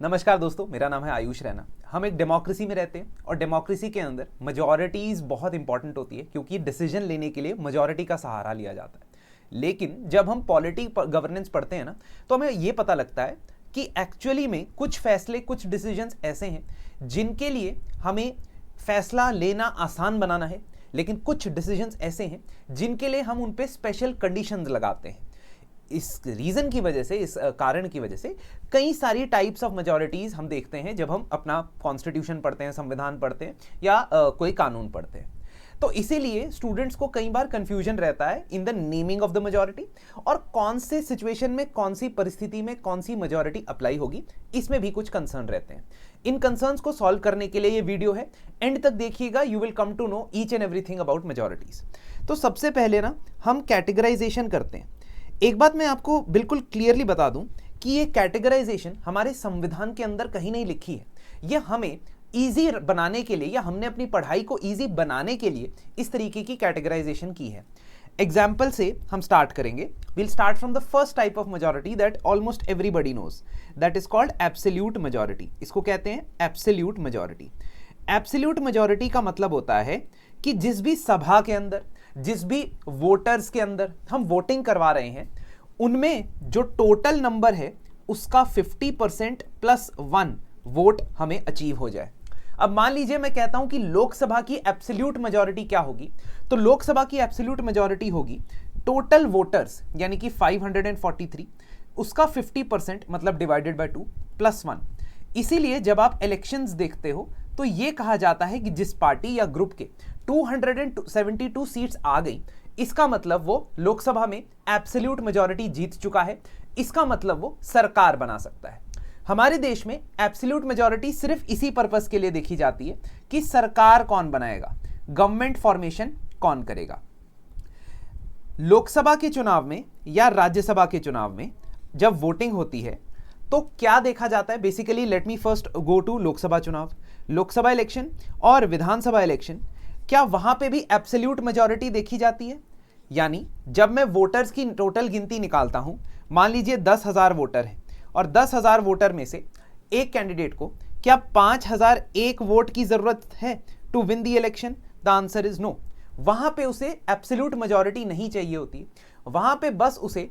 नमस्कार दोस्तों, मेरा नाम है आयुष रैना। हम एक डेमोक्रेसी में रहते हैं और डेमोक्रेसी के अंदर मेजॉरिटीज बहुत इंपॉर्टेंट होती है क्योंकि डिसीजन लेने के लिए मेजॉरिटी का सहारा लिया जाता है। लेकिन जब हम पॉलिटी गवर्नेंस पढ़ते हैं ना, तो हमें ये पता लगता है कि एक्चुअली में कुछ फैसले, कुछ डिसीजंस ऐसे हैं जिनके लिए हमें फैसला लेना आसान बनाना है, लेकिन कुछ डिसीजंस ऐसे हैं जिनके लिए हम उन पे स्पेशल कंडीशंस लगाते हैं। इस रीजन की वजह से, इस कारण की वजह से कई सारी टाइप्स ऑफ मेजॉरिटीज हम देखते हैं जब हम अपना कॉन्स्टिट्यूशन पढ़ते हैं, संविधान पढ़ते हैं या कोई कानून पढ़ते हैं। तो इसीलिए स्टूडेंट्स को कई बार कंफ्यूजन रहता है in the naming of the majority, और कौन से सिचुएशन में, कौन सी परिस्थिति में कौन सी मेजॉरिटी अप्लाई होगी, इसमें भी कुछ कंसर्न रहते हैं। इन कंसर्न्स को सॉल्व करने के लिए ये वीडियो है, एंड तक देखिएगा, you will come to know each and everything about majorities. तो सबसे पहले ना हम कैटेगराइजेशन करते हैं। एक बात मैं आपको बिल्कुल क्लियरली बता दूं कि ये कैटेगराइजेशन हमारे संविधान के अंदर कहीं नहीं लिखी है। ये हमें इजी बनाने के लिए, या हमने अपनी पढ़ाई को इजी बनाने के लिए इस तरीके की कैटेगराइजेशन की है। एग्जाम्पल से हम स्टार्ट करेंगे। Will start from the first type of majority that almost everybody knows, that is called absolute majority. इसको कहते हैं एब्सोल्यूट मेजॉरिटी। एब्सोल्यूट मेजॉरिटी का मतलब होता है कि जिस भी सभा के अंदर, जिस भी वोटर्स के अंदर हम वोटिंग करवा रहे हैं, उनमें जो टोटल नंबर है उसका 50% प्लस 1 वोट हमें अचीव हो जाए। अब मान लीजिए मैं कहता हूं कि लोकसभा की एब्सोल्यूट मेजॉरिटी क्या होगी, तो लोकसभा की एब्सोल्यूट मेजॉरिटी होगी टोटल वोटर्स यानी कि 543, उसका 50% मतलब डिवाइडेड बाय 2 प्लस 1। इसीलिए जब आप इलेक्शंस देखते हो तो यह कहा जाता है कि जिस पार्टी या ग्रुप के 272 सीट्स आ गई, इसका मतलब वो लोकसभा में एब्सोल्यूट मेजॉरिटी जीत चुका है, इसका मतलब वो सरकार बना सकता है। हमारे देश में एब्सोल्यूट मेजॉरिटी सिर्फ इसी पर्पस के लिए देखी जाती है कि सरकार कौन बनाएगा, गवर्नमेंट फॉर्मेशन कौन करेगा। लोकसभा के चुनाव में या राज्यसभा के चुनाव में जब वोटिंग होती है तो क्या देखा जाता है? Basically let me first go to Lok Sabha चुनाव, लोकसभा इलेक्शन और विधानसभा इलेक्शन। क्या वहां पे भी एब्सोल्यूट मेजॉरिटी देखी जाती है? यानी जब मैं वोटर्स की टोटल गिनती निकालता हूं, मान लीजिए 10,000 वोटर हैं और 10,000 वोटर में से एक कैंडिडेट को क्या 5,001 वोट की जरूरत है to win the election? The answer is no. वहां पे उसे एब्सोल्यूट मेजॉरिटी नहीं चाहिए होती, वहां पे बस उसे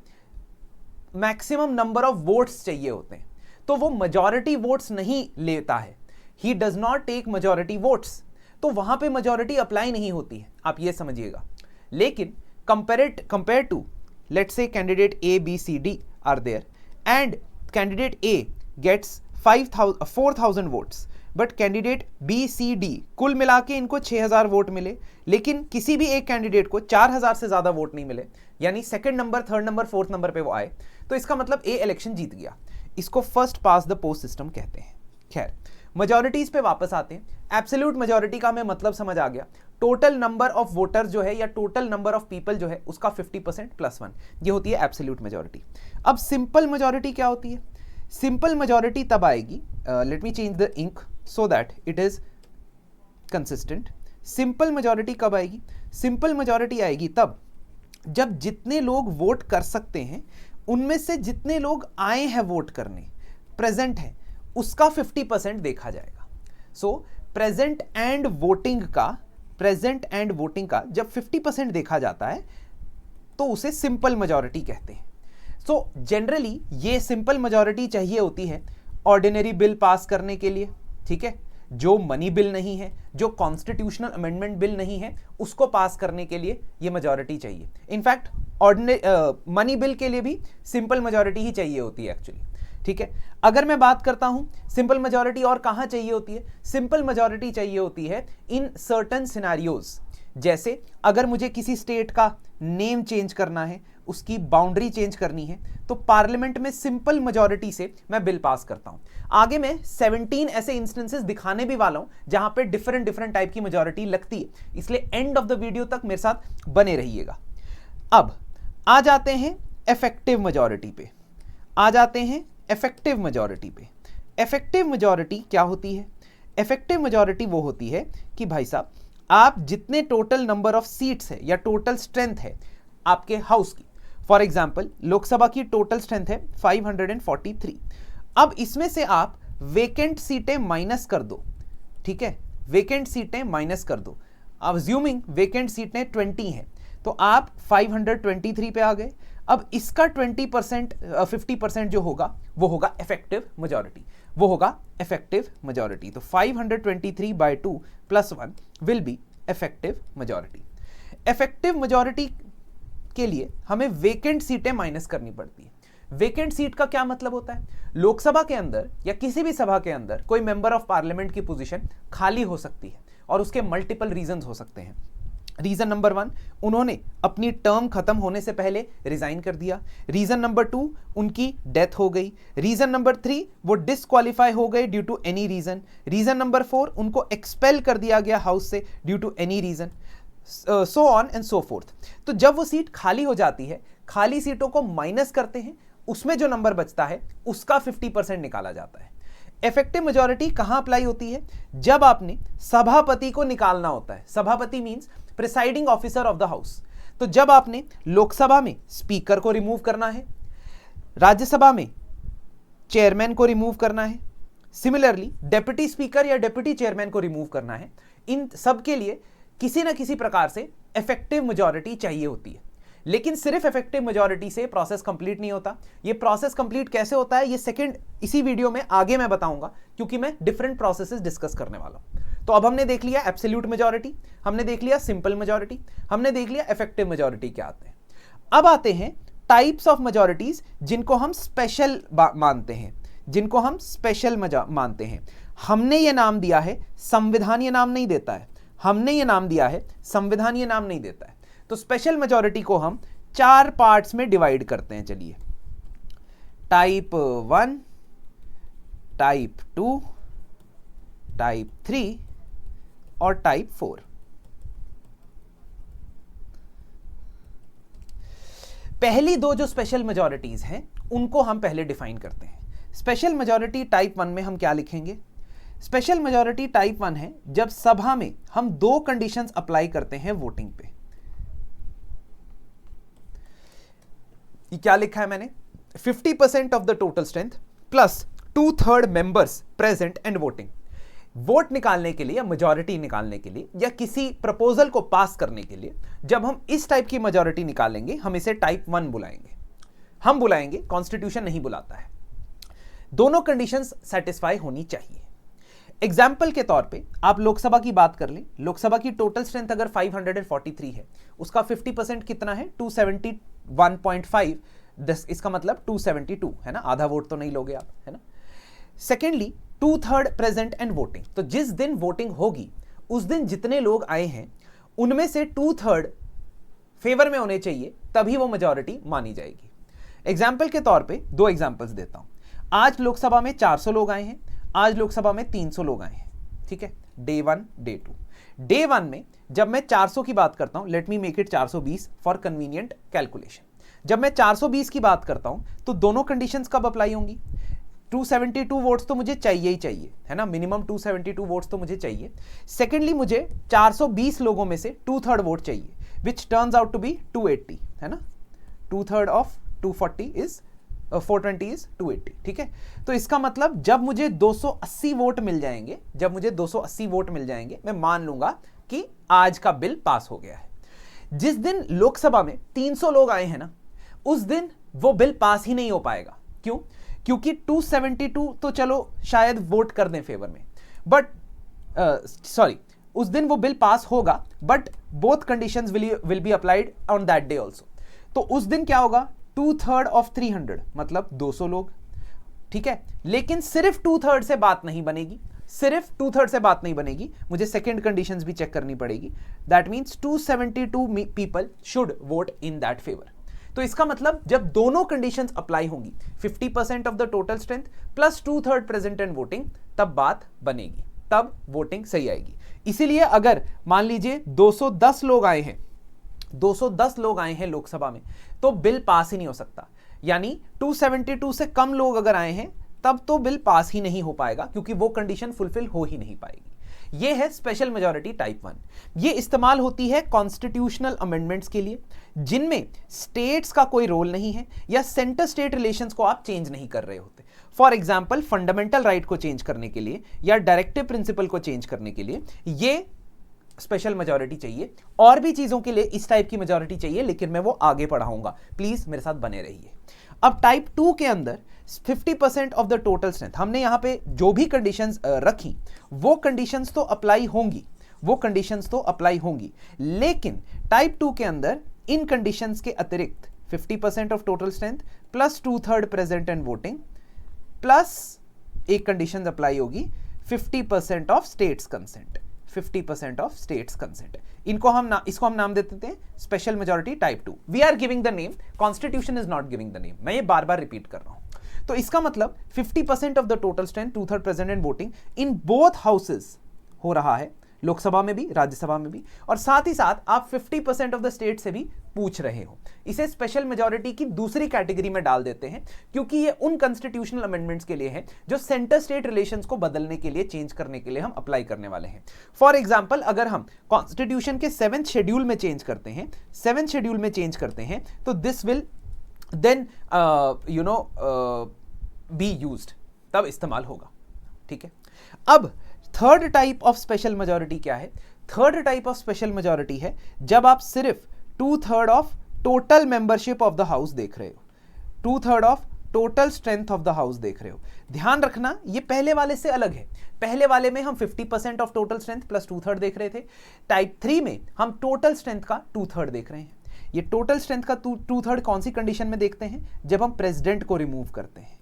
मैक्सिमम नंबर ऑफ वोट्स चाहिए होते हैं। तो वो मेजॉरिटी वोट्स नहीं लेता है, he does not take majority votes, तो वहां पे मेजॉरिटी अप्लाई नहीं होती है, आप ये समझिएगा। लेकिन compare to let's say candidate A B C D are there and candidate A gets 4,000 votes, but candidate B C D कुल मिला के इनको 6,000 वोट मिले, लेकिन किसी भी एक कैंडिडेट को 4,000 से ज्यादा वोट नहीं मिले, यानी second number, third number, fourth number पे वो आए, तो इसका मतलब ए इलेक्शन जीत गया। इसको first pass the post system कहते हैं। खैर, मेजॉरिटीज पे वापस आते हैं। एब्सोल्यूट मेजॉरिटी का हमें मतलब समझ आ गया, टोटल नंबर ऑफ वोटर जो है या टोटल नंबर ऑफ पीपल जो है उसका 50% प्लस 1, ये होती है एब्सोल्यूट मेजॉरिटी। अब सिंपल मेजॉरिटी क्या होती है? सिंपल मेजॉरिटी तब आएगी, let me change the ink so that it is consistent. Simple majority कब आएगी? सिंपल मेजॉरिटी आएगी तब जब जितने लोग वोट कर सकते हैं उनमें से जितने लोग आए हैं वोट करने, प्रेजेंट है, उसका 50% देखा जाएगा। सो प्रेजेंट एंड वोटिंग का जब 50% देखा जाता है तो उसे सिंपल मेजॉरिटी कहते हैं। सो जनरली ये सिंपल मेजॉरिटी चाहिए होती है ऑर्डिनरी बिल पास करने के लिए, ठीक है, जो मनी बिल नहीं है, जो कॉन्स्टिट्यूशनल अमेंडमेंट बिल नहीं है, उसको पास करने के लिए ये मेजॉरिटी चाहिए। इनफैक्ट मनी बिल के लिए भी सिंपल मेजॉरिटी ही चाहिए होती है एक्चुअली, ठीक है। अगर मैं बात करता हूं सिंपल मेजॉरिटी और कहां चाहिए होती है, सिंपल मेजॉरिटी चाहिए होती है इन सर्टेन सिनेरियोज, जैसे अगर मुझे किसी स्टेट का नेम चेंज करना है, उसकी बाउंड्री चेंज करनी है, तो पार्लियामेंट में सिंपल मेजॉरिटी से मैं बिल पास करता हूं। आगे मैं 17 ऐसे इंस्टेंसेस दिखाने भी वाला हूं जहां पे डिफरेंट टाइप की मेजॉरिटी लगती है, इसलिए एंड ऑफ द वीडियो तक मेरे साथ बने रहिएगा। अब आ जाते हैं इफेक्टिव मेजॉरिटी पे, इफेक्टिव मेजॉरिटी क्या होती है? इफेक्टिव मेजॉरिटी वो होती है कि भाई साहब, आप जितने टोटल नंबर ऑफ सीट्स है या टोटल स्ट्रेंथ है आपके हाउस की, फॉर एग्जाम्पल लोकसभा की टोटल स्ट्रेंथ है 543, अब इसमें से आप वेकेंट सीटें माइनस कर दो, ठीक है, वेकेंट सीटें माइनस कर दो। अज्यूमिंग वेकेंट सीटें 20 हैं, तो आप 523 पे आ गए। अब इसका 20% 50% जो होगा वो होगा इफेक्टिव मेजॉरिटी, वो होगा इफेक्टिव मेजॉरिटी। तो 523 बाय 2 + 1 will be effective majority. Effective majority के लिए हमें वेकेंट सीटें माइनस करनी पड़ती है। वेकेंट सीट का क्या मतलब होता है? लोकसभा के अंदर या किसी भी सभा के अंदर कोई मेंबर ऑफ पार्लियामेंट की पोजीशन खाली हो सकती है और उसके मल्टीपल रीजंस हो सकते हैं। रीजन नंबर 1, उन्होंने अपनी टर्म खत्म होने से पहले रिजाइन कर दिया। रीजन नंबर 2, उनकी डेथ हो गई। रीजन नंबर 3, वो डिसक्वालीफाई हो गए due to any reason. Reason number 4, उनको एक्सपेल कर दिया गया हाउस से due to any reason, so on and so forth. तो जब वो सीट खाली हो जाती है, खाली सीटों को माइनस करते हैं, उसमें जो नंबर बचता है उसका 50% निकाला जाता है। इफेक्टिव मेजॉरिटी कहां अप्लाई होती है? जब आपने सभापति को निकालना होता है। सभापति means presiding officer of the house. तो जब आपने लोकसभा में स्पीकर को रिमूव करना है, राज्यसभा में चेयरमैन को रिमूव करना है, सिमिलरली डेप्यूटी स्पीकर या डेप्यूटी चेयरमैन को रिमूव करना है, इन सब के लिए किसी ना किसी प्रकार से इफेक्टिव मेजॉरिटी चाहिए होती है। लेकिन सिर्फ इफेक्टिव मेजॉरिटी से प्रोसेस कंप्लीट नहीं होता। ये प्रोसेस कंप्लीट कैसे होता है, ये सेकंड इसी वीडियो में आगे मैं बताऊंगा, क्योंकि मैं डिफरेंट प्रोसेसेस डिस्कस करने वाला हूं। तो अब हमने देख लिया एब्सोल्यूट मेजॉरिटी, हमने देख लिया सिंपल मेजॉरिटी, हमने देख लिया इफेक्टिव मेजॉरिटी क्या आते हैं। अब आते हैं टाइप्स ऑफ मेजॉरिटीज जिनको हम स्पेशल मानते हैं, जिनको हम स्पेशल मानते हैं। हमने ये नाम दिया है, संविधान ये नाम नहीं देता है। हमने ये नाम दिया है, संविधान ये नाम नहीं देता है। तो स्पेशल मेजॉरिटी को हम 4 पार्ट्स में डिवाइड करते हैं। चलिए, टाइप 1, टाइप 2, टाइप 3 और टाइप 4। पहली दो जो स्पेशल मेजॉरिटीज हैं उनको हम पहले डिफाइन करते हैं। स्पेशल मेजॉरिटी टाइप 1 में हम क्या लिखेंगे? स्पेशल मेजॉरिटी टाइप 1 है जब सभा में हम 2 कंडीशंस अप्लाई करते हैं वोटिंग पे। ये क्या लिखा है मैंने? 50% of the total strength plus 2/3 members present and voting. Vote निकालने के लिए या मेजॉरिटी निकालने के लिए या किसी प्रपोजल को पास करने के लिए जब हम इस टाइप की मेजॉरिटी निकालेंगे, हम इसे टाइप 1 बुलाएंगे। हम बुलाएंगे, कॉन्स्टिट्यूशन नहीं बुलाता है। दोनों कंडीशंस सेटिस्फाई होनी चाहिए। एग्जाम्पल के तौर पे आप लोकसभा की बात कर लें। लोकसभा की टोटल स्ट्रेंथ अगर 543 है, उसका 50% कितना है? 271.5। इसका मतलब 272 है ना, आधा वोट तो नहीं लोगे आप, है ना। Secondly 2/3 present and voting. तो जिस दिन वोटिंग होगी उस दिन जितने लोग आए हैं उनमें से 2/3 फेवर में होने चाहिए, तभी वो मेजॉरिटी मानी जाएगी। एग्जाम्पल के तौर पे 2 एग्जाम्पल्स देता हूं। आज लोकसभा में 400 लोग आए हैं, आज लोकसभा में 300 लोग आए हैं, ठीक है। Day 1, day 2। डे 1 में जब मैं 400 की बात करता हूं, let me make it 420 for convenient calculation. जब मैं 420 की बात करता हूं तो दोनों कंडीशंस कब अप्लाई होंगी? 272 वोट्स तो मुझे चाहिए ही चाहिए, है ना, मिनिमम 272 वोट्स तो मुझे चाहिए। सेकेंडली मुझे 420 लोगों में से 2/3 वोट चाहिए, which turns out to be 280, है ना। 2/3 ऑफ 240 इज 420 इज 280, ठीक है। तो इसका मतलब जब मुझे 280 वोट मिल जाएंगे, जब मुझे 280 वोट मिल जाएंगे, मैं मान लूंगा कि आज का बिल पास हो गया है। जिस दिन लोकसभा में 300 लोग आए हैं ना, उस दिन वो बिल पास ही नहीं हो पाएगा। क्यों? क्योंकि 272 तो चलो शायद वोट कर दें फेवर में, बट उस दिन वो बिल पास होगा, but both conditions will be applied on that day also. तो उस दिन क्या होगा? 2/3 ऑफ 300 मतलब 200 लोग, ठीक है। लेकिन सिर्फ 2/3 से बात नहीं बनेगी, सिर्फ 2/3 से बात नहीं बनेगी, मुझे सेकेंड कंडीशंस भी चेक करनी पड़ेगी। That means 272 people should vote in that favour. तो इसका मतलब जब दोनों कंडीशंस अप्लाई होंगी, 50% of the total strength plus 2/3 present and voting, तब बात बनेगी, तब वोटिंग सही आएगी। इसीलिए अगर मान लीजिए 210 लोग आए हैं, 210 लोग आए हैं लोकसभा में, तो बिल पास ही नहीं हो सकता। यानी 272 से कम लोग अगर आए हैं तब तो बिल पास ही नहीं हो पाएगा, क्योंकि वो कंडीशन फुलफिल हो ही नहीं पाएगी। ये है स्पेशल मेजॉरिटी टाइप 1। ये इस्तेमाल होती है कॉन्स्टिट्यूशनल अमेंडमेंट्स के लिए जिनमें स्टेट्स का कोई रोल नहीं है या सेंटर स्टेट रिलेशंस को आप चेंज नहीं कर रहे होते। फॉर एग्जाम्पल फंडामेंटल राइट को चेंज करने के लिए या डायरेक्टिव प्रिंसिपल को चेंज करने के लिए ये स्पेशल मेजॉरिटी चाहिए। और भी चीजों के लिए इस टाइप की मेजॉरिटी चाहिए, लेकिन मैं वो आगे पढ़ाऊंगा, प्लीज मेरे साथ बने रहिए। अब टाइप 2 के अंदर 50% ऑफ द टोटल स्ट्रेंथ, हमने यहां पे जो भी कंडीशंस रखी वो कंडीशंस तो अप्लाई होंगी, लेकिन टाइप 2 के अंदर इन कंडीशंस के अतिरिक्त 50% of total strength plus 2/3 present and voting plus एक कंडीशन अप्लाई होगी 50% of states consent. 50% of states consent, इसको हम नाम देते हैं special majority type 2। We are giving the name, constitution is not giving the name. मैं ये बार बार रिपीट कर रहा हूं। तो इसका मतलब 50% of the total strength, 2/3 present and voting in both houses हो रहा है, लोकसभा में भी राज्यसभा में भी, और साथ ही साथ आप 50% ऑफ द स्टेट से भी पूछ रहे हो। इसे स्पेशल मेजॉरिटी की दूसरी कैटेगरी में डाल देते हैं, क्योंकि ये उन कॉन्स्टिट्यूशनल अमेंडमेंट्स के लिए है जो सेंटर स्टेट रिलेशंस को बदलने के लिए, चेंज करने के लिए हम अप्लाई करने वाले हैं। फॉर एग्जांपल, अगर हम कॉन्स्टिट्यूशन के 7th शेड्यूल में चेंज करते हैं तो this will then be used, तब इस्तेमाल होगा। ठीक है, अब third type of special majority क्या है? Third type of special majority है जब आप सिर्फ 2/3 of total membership of the house देख रहे हो, 2/3 of total strength of the house देख रहे हो। ध्यान रखना, ये पहले वाले से अलग है। पहले वाले में हम 50% ऑफ टोटल स्ट्रेंथ प्लस 2/3 देख रहे थे। टाइप 3 में हम टोटल स्ट्रेंथ का 2/3 देख रहे हैं। ये टोटल स्ट्रेंथ का 2/3 कौन सी कंडीशन में देखते हैं? जब हम प्रेसिडेंट को रिमूव करते हैं,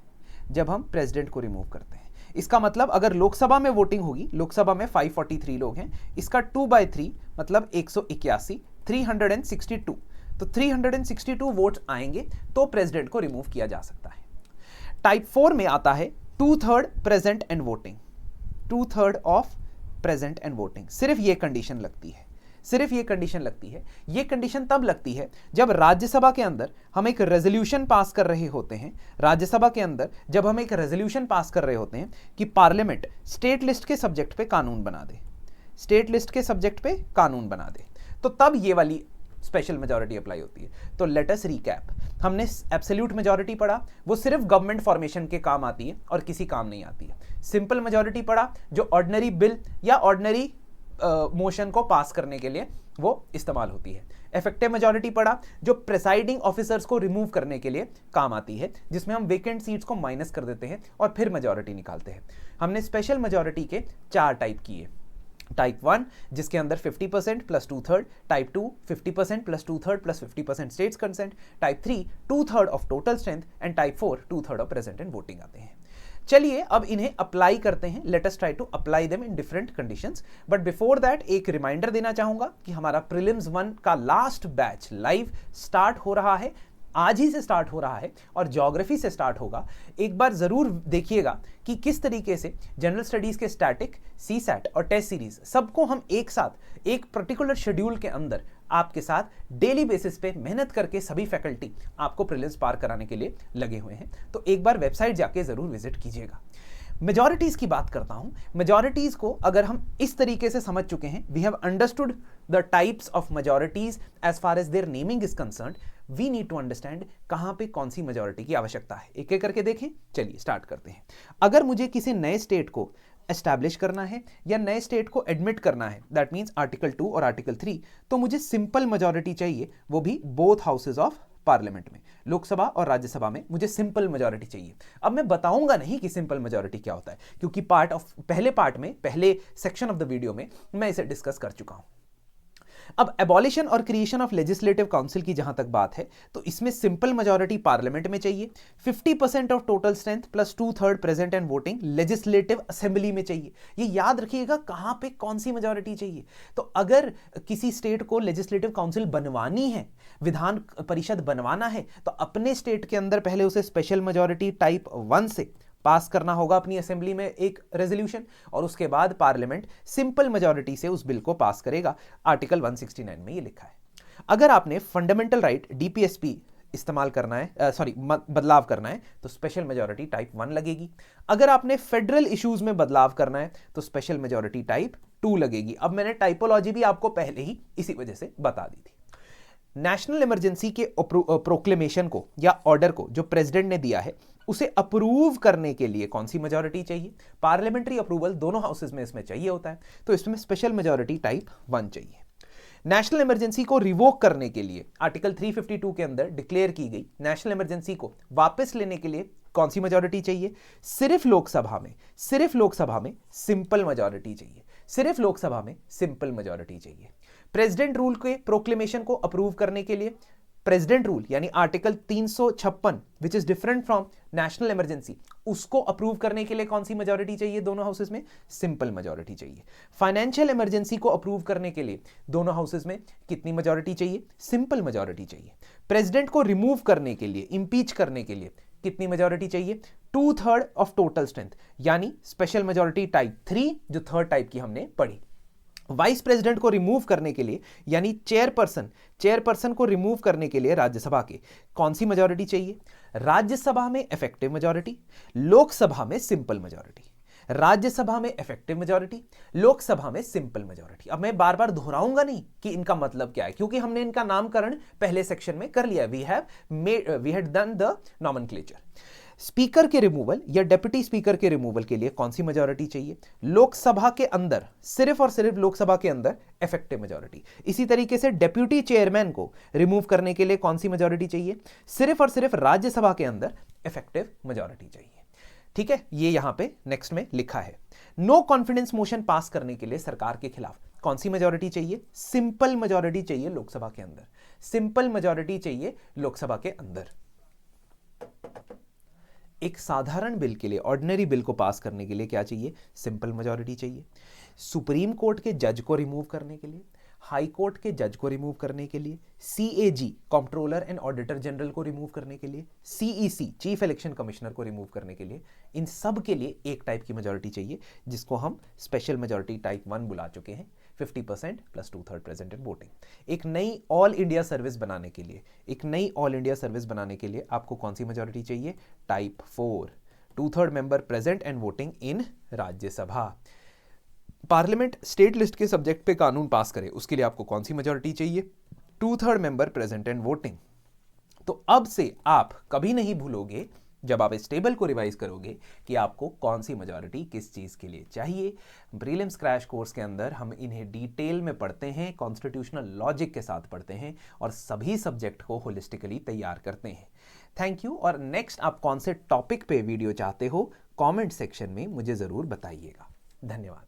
इसका मतलब अगर लोकसभा में वोटिंग होगी, लोकसभा में 543 लोग हैं, इसका 2/3 मतलब 181, 362, तो 362 वोट्स आएंगे तो प्रेसिडेंट को रिमूव किया जा सकता है। टाइप 4 में आता है 2/3 present and voting, 2/3 of present and voting. सिर्फ ये कंडीशन लगती है, ये कंडीशन तब लगती है जब राज्यसभा के अंदर हम एक रेजोल्यूशन पास कर रहे होते हैं, कि पार्लियामेंट स्टेट लिस्ट के सब्जेक्ट पे कानून बना दे, तो तब ये वाली स्पेशल मेजॉरिटी अप्लाई होती है। तो लेट अस रिकैप, हमने एब्सोल्यूट मेजॉरिटी पढ़ा, वो सिर्फ गवर्नमेंट फॉर्मेशन के काम आती है और किसी काम नहीं आती है। सिंपल मेजॉरिटी पढ़ा, जो ऑर्डिनरी बिल या ऑर्डिनरी मोशन को पास करने के लिए वो इस्तेमाल होती है। इफेक्टिव मेजॉरिटी पढ़ा, जो प्रेसाइडिंग ऑफिसर्स को रिमूव करने के लिए काम आती है, जिसमें हम वेकेंट सीट्स को माइनस कर देते हैं और फिर मेजॉरिटी निकालते हैं। हमने स्पेशल मेजॉरिटी के 4 टाइप किए। टाइप 1 जिसके अंदर 50% plus 2/3, type 2 50% plus 2/3 plus 50% states consent, type 3 2/3 of total strength and type 4 2/3 of present and voting आते हैं। चलिए अब इन्हें अप्लाई करते हैं। Let us try to apply them in different conditions, but before that एक रिमाइंडर देना चाहूंगा कि हमारा प्रीलिम्स 1 का लास्ट बैच लाइव स्टार्ट हो रहा है, आज ही से स्टार्ट हो रहा है और ज्योग्राफी से स्टार्ट होगा। एक बार जरूर देखिएगा कि किस तरीके से जनरल स्टडीज के स्टैटिक, सीसैट और टेस्ट सीरीज सबको हम एक साथ एक पर्टिकुलर शेड्यूल के अंदर आपके साथ डेली बेसिस पे मेहनत करके सभी फैकल्टी आपको प्रीलिम्स पार कराने के लिए लगे हुए हैं। तो एक बार वेबसाइट जाके जरूर विजिट कीजिएगा। मेजॉरिटीज की बात करता हूं। मेजॉरिटीज को अगर हम इस तरीके से समझ चुके हैं, we have understood the types of majorities as far as their naming is concerned, we need to understand कहां पे कौन सी मेजॉरिटी की आवश्यकता है। एक एक करके देखें। चलिए स्टार्ट करते हैं। अगर मुझे किसी नए स्टेट को एस्टैब्लिश करना है या नए स्टेट को एडमिट करना है, दैट मीन्स आर्टिकल 2 और आर्टिकल 3, तो मुझे सिंपल मेजॉरिटी चाहिए, वो भी बोथ हाउसेज ऑफ पार्लियामेंट में, लोकसभा और राज्यसभा में मुझे सिंपल मेजॉरिटी चाहिए। अब मैं बताऊंगा नहीं कि सिंपल मेजॉरिटी क्या होता है, क्योंकि पहले सेक्शन ऑफ द वीडियो में मैं इसे डिस्कस कर चुका हूं। अब एबॉलिशन और क्रिएशन ऑफ लेजिस्लेटिव काउंसिल की जहां तक बात है, तो इसमें सिंपल मेजॉरिटी पार्लियामेंट में चाहिए, 50% of total strength plus 2/3 present and voting legislative assembly में चाहिए। ये याद रखिएगा कहां पे कौन सी मेजॉरिटी चाहिए। तो अगर किसी स्टेट को लेजिस्लेटिव काउंसिल बनवानी है, विधान परिषद बनवाना है, तो अपने स्टेट के अंदर पहले उसे स्पेशल मेजॉरिटी टाइप 1 से पास करना होगा अपनी असेंबली में एक रेजोल्यूशन, और उसके बाद पार्लियामेंट सिंपल मेजॉरिटी से उस बिल को पास करेगा। आर्टिकल 169 में ये लिखा है। अगर आपने फंडामेंटल राइट डीपीएसपी इस्तेमाल करना है, बदलाव करना है, तो स्पेशल मेजॉरिटी टाइप 1 लगेगी। अगर आपने फेडरल इश्यूज में बदलाव करना है तो स्पेशल मेजॉरिटी टाइप 2 लगेगी। अब मैंने टाइपोलॉजी भी आपको पहले ही इसी वजह से बता दी थी। नेशनल इमरजेंसी के प्रोक्लेमेशन को या ऑर्डर को जो प्रेसिडेंट ने दिया है उसे अप्रूव करने के लिए कौन सी मेजॉरिटी चाहिए? पार्लियामेंट्री अप्रूवल दोनों हाउसेज में इसमें चाहिए होता है, तो इसमें स्पेशल मेजॉरिटी टाइप 1 चाहिए। नेशनल इमरजेंसी को रिवोक करने के लिए आर्टिकल 352 के अंदर डिक्लेयर की गई नेशनल इमरजेंसी को वापस लेने के लिए कौन सी मेजॉरिटी चाहिए? सिर्फ लोकसभा में सिंपल मेजॉरिटी चाहिए। सिर्फ लोकसभा में सिंपल मेजॉरिटी चाहिए। प्रेसिडेंट रूल के प्रोक्लेमेशन को अप्रूव करने के लिए प्रेसिडेंट रूल यानी article 356 which is different from national emergency, उसको अप्रूव करने के लिए कौन सी मेजॉरिटी चाहिए? दोनों हाउसेस में सिंपल मेजॉरिटी चाहिए। फाइनेंशियल इमरजेंसी को अप्रूव करने के लिए दोनों हाउसेस में कितनी मेजॉरिटी चाहिए? सिंपल मेजॉरिटी चाहिए। प्रेसिडेंट को रिमूव करने के लिए, इंपीच करने के लिए कितनी मेजॉरिटी चाहिए? 2/3 ऑफ टोटल स्ट्रेंथ, यानी स्पेशल मेजॉरिटी टाइप 3 जो थर्ड टाइप की हमने पढ़ी। वाइस प्रेसिडेंट को रिमूव करने के लिए यानी चेयरपर्सन को रिमूव करने के लिए राज्यसभा के कौन सी मेजॉरिटी चाहिए? राज्यसभा में इफेक्टिव मेजॉरिटी, लोकसभा में सिंपल मेजॉरिटी। राज्यसभा में इफेक्टिव मेजॉरिटी, लोकसभा में सिंपल मेजॉरिटी। अब मैं बार बार दोहराऊंगा नहीं कि इनका मतलब क्या है, क्योंकि हमने इनका नामकरण पहले सेक्शन में कर लिया। We had done the nomenclature. Speaker के रिमूवल या डेप्यूटी स्पीकर के रिमूवल के लिए कौन सी मेजॉरिटी चाहिए? लोकसभा के अंदर, सिर्फ और सिर्फ लोकसभा के अंदर इफेक्टिव मेजॉरिटी। इसी तरीके से डेप्यूटी चेयरमैन को रिमूव करने के लिए कौन सी मेजॉरिटी चाहिए? सिर्फ और सिर्फ राज्यसभा के अंदर इफेक्टिव मेजॉरिटी चाहिए। ठीक है, ये यहां पे नेक्स्ट में लिखा है। नो कॉन्फिडेंस मोशन पास करने के लिए सरकार के खिलाफ कौन सी मेजॉरिटी चाहिए? सिंपल मेजॉरिटी चाहिए लोकसभा के अंदर। सिंपल मेजॉरिटी चाहिए लोकसभा के अंदर। एक साधारण बिल के लिए, ऑर्डिनरी बिल को पास करने के लिए क्या चाहिए? सिंपल मेजॉरिटी चाहिए। सुप्रीम कोर्ट के जज को रिमूव करने के लिए, हाई कोर्ट के जज को रिमूव करने के लिए, CAG controller and auditor general को रिमूव करने के लिए, सीईसी चीफ इलेक्शन कमिश्नर को रिमूव करने के लिए, इन सब के लिए एक टाइप की मेजॉरिटी चाहिए जिसको हम स्पेशल मेजॉरिटी टाइप 1 बुला चुके हैं। 50% प्लस 2/3 प्रेजेंट इन वोटिंग। एक नई ऑल इंडिया सर्विस बनाने के लिए आपको कौन सी मेजॉरिटी चाहिए? Type 4, 2/3 member present and voting in Rajya Sabha. Parliament state list के सब्जेक्ट पे कानून पास करे, उसके लिए आपको कौन सी मेजॉरिटी चाहिए? 2/3 मेंबर प्रेजेंट एंड वोटिंग। तो अब से आप कभी नहीं भूलोगे जब आप इस टेबल को रिवाइज करोगे कि आपको कौन सी मेजॉरिटी किस चीज के लिए चाहिए। प्रीलिम्स क्रैश कोर्स के अंदर हम इन्हें डिटेल में पढ़ते हैं, कॉन्स्टिट्यूशनल लॉजिक के साथ पढ़ते हैं और सभी सब्जेक्ट को होलिस्टिकली तैयार करते हैं। Thank you. और नेक्स्ट आप कौन से टॉपिक पे वीडियो चाहते हो, कमेंट सेक्शन में मुझे जरूर बताइएगा। धन्यवाद।